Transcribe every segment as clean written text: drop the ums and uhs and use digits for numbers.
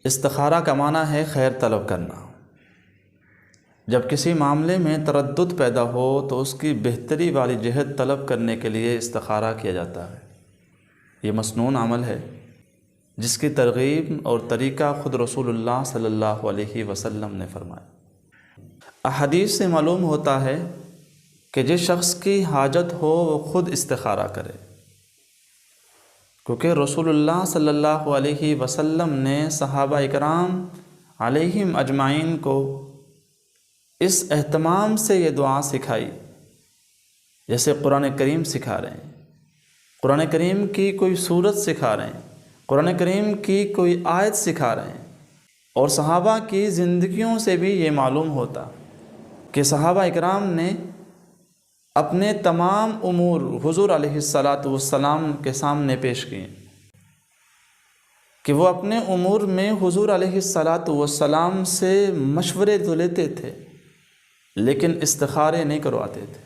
استخارہ کا معنی ہے خیر طلب کرنا۔ جب کسی معاملے میں تردد پیدا ہو تو اس کی بہتری والی جہت طلب کرنے کے لیے استخارہ کیا جاتا ہے۔ یہ مسنون عمل ہے جس کی ترغیب اور طریقہ خود رسول اللہ صلی اللہ علیہ وسلم نے فرمایا۔ احادیث سے معلوم ہوتا ہے کہ جس شخص کی حاجت ہو وہ خود استخارہ کرے، کیونکہ رسول اللہ صلی اللہ علیہ وسلم نے صحابہ اکرام علیہم اجمعین کو اس اہتمام سے یہ دعا سکھائی جیسے قرآن کریم سکھا رہے ہیں، قرآن کریم کی کوئی صورت سکھا رہے ہیں، قرآن کریم کی کوئی آیت سکھا رہے ہیں۔ اور صحابہ کی زندگیوں سے بھی یہ معلوم ہوتا کہ صحابہ اکرام نے اپنے تمام امور حضور علیہ السلام کے سامنے پیش کیے کہ وہ اپنے امور میں حضور علیہ السلام سے مشورے تو لیتے تھے لیکن استخارے نہیں کرواتے تھے،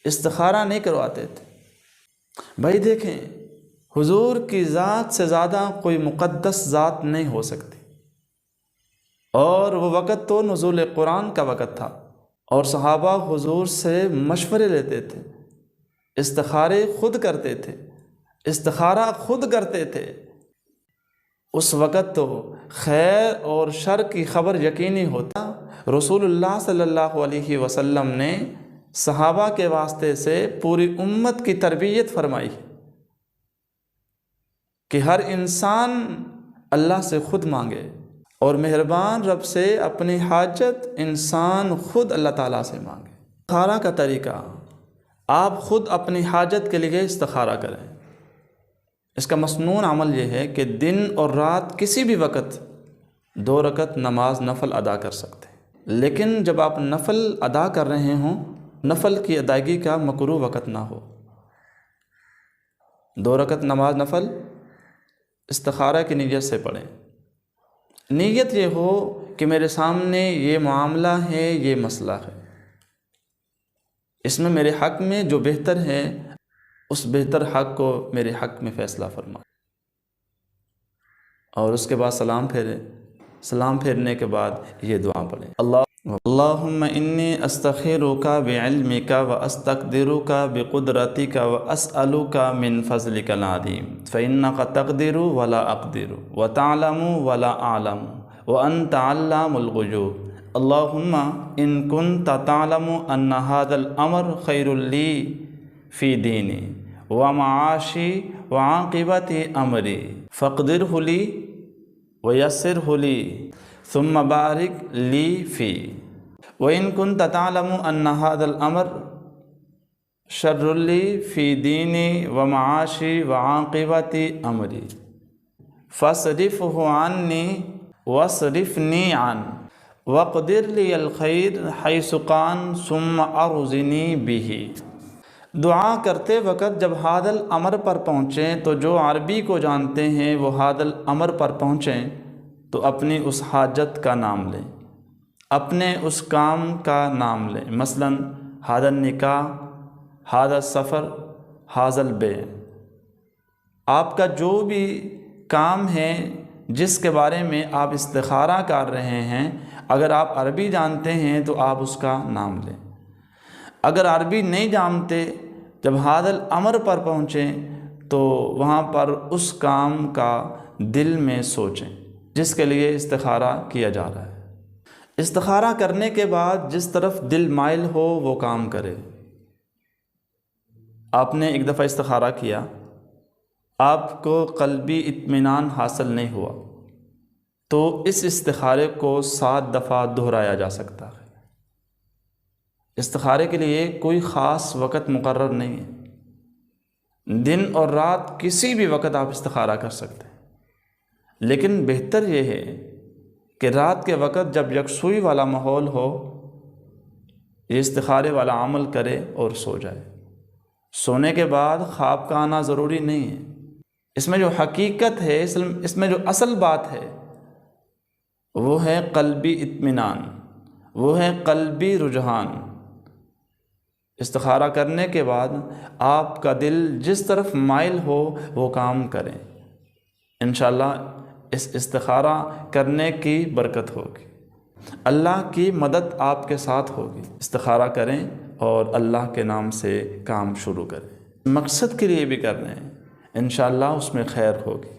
استخارہ نہیں کرواتے تھے۔ بھائی دیکھیں، حضور کی ذات سے زیادہ کوئی مقدس ذات نہیں ہو سکتی، اور وہ وقت تو نزول قرآن کا وقت تھا، اور صحابہ حضور سے مشورے لیتے تھے، استخارے خود کرتے تھے، استخارہ خود کرتے تھے۔ اس وقت تو خیر اور شر کی خبر یقینی ہوتا۔ رسول اللہ صلی اللہ علیہ وسلم نے صحابہ کے واسطے سے پوری امت کی تربیت فرمائی کہ ہر انسان اللہ سے خود مانگے، اور مہربان رب سے اپنی حاجت انسان خود اللہ تعالیٰ سے مانگے۔ استخارہ کا طریقہ، آپ خود اپنی حاجت کے لیے استخارہ کریں۔ اس کا مسنون عمل یہ ہے کہ دن اور رات کسی بھی وقت 2 رکعت نماز نفل ادا کر سکتے ہیں، لیکن جب آپ نفل ادا کر رہے ہوں، نفل کی ادائیگی کا مکروہ وقت نہ ہو۔ 2 رکعت نماز نفل استخارہ کی نیت سے پڑھیں۔ نیت یہ ہو کہ میرے سامنے یہ معاملہ ہے، یہ مسئلہ ہے، اس میں میرے حق میں جو بہتر ہے اس بہتر حق کو میرے حق میں فیصلہ فرما، اور اس کے بعد سلام پھیرے۔ سلام پھیرنے کے بعد یہ دعا پڑھیں، اللہم انی استخیرک بعلمک واستقدرک بقدرتک واسألک من فضلک العظیم فإنک تقدر ولا اقدر وتعلم ولا اعلم وانت علام الغیوب اللہم ان کنت تعلم ان هذا الامر خیر لی فی دینی ومعاشی وعاقبت امری فاقدرہ لی ویسرہ لی ثم بارک لی فی وَإِن كُنْتَ تَعْلَمُ أَنَّ هَذَا الْأَمْرَ شَرٌّ لِّي فِي دِينِي وَمَعَاشِي وَعَاقِبَةِ أَمْرِي فَاصْرِفْهُ عَنِّي وَاصْرِفْنِي عَنْهُ وَاقْدِرْ لِي الْخَيْرَ حَيْثُ كَانَ ثُمَّ أَرْزِقْنِي بِهِ۔ دعا کرتے وقت جب هذا الامر پر پہنچیں تو جو عربی کو جانتے ہیں وہ هذا الامر پر پہنچیں تو اپنی اس حاجت کا نام لیں، اپنے اس کام کا نام لیں، مثلا ھذا النکاح، ھذا السفر، ھذا البیع۔ آپ کا جو بھی کام ہے جس کے بارے میں آپ استخارہ کر رہے ہیں، اگر آپ عربی جانتے ہیں تو آپ اس کا نام لیں۔ اگر عربی نہیں جانتے، جب ھذا الامر پر پہنچیں تو وہاں پر اس کام کا دل میں سوچیں جس کے لیے استخارہ کیا جا رہا ہے۔ استخارہ کرنے کے بعد جس طرف دل مائل ہو وہ کام کرے۔ آپ نے ایک دفعہ استخارہ کیا، آپ کو قلبی اطمینان حاصل نہیں ہوا تو اس استخارے کو 7 دفعہ دہرایا جا سکتا ہے۔ استخارے کے لیے کوئی خاص وقت مقرر نہیں ہے، دن اور رات کسی بھی وقت آپ استخارہ کر سکتے ہیں، لیکن بہتر یہ ہے کہ رات کے وقت جب یکسوئی والا ماحول ہو، یہ استخارے والا عمل کرے اور سو جائے۔ سونے کے بعد خواب کا آنا ضروری نہیں ہے۔ اس میں جو حقیقت ہے، اس میں جو اصل بات ہے وہ ہے قلبی اطمینان، وہ ہے قلبی رجحان۔ استخارہ کرنے کے بعد آپ کا دل جس طرف مائل ہو وہ کام کریں، انشاءاللہ اس استخارہ کرنے کی برکت ہوگی، اللہ کی مدد آپ کے ساتھ ہوگی۔ استخارہ کریں اور اللہ کے نام سے کام شروع کریں، مقصد کے لیے بھی کر رہے ہیں، انشاءاللہ اس میں خیر ہوگی۔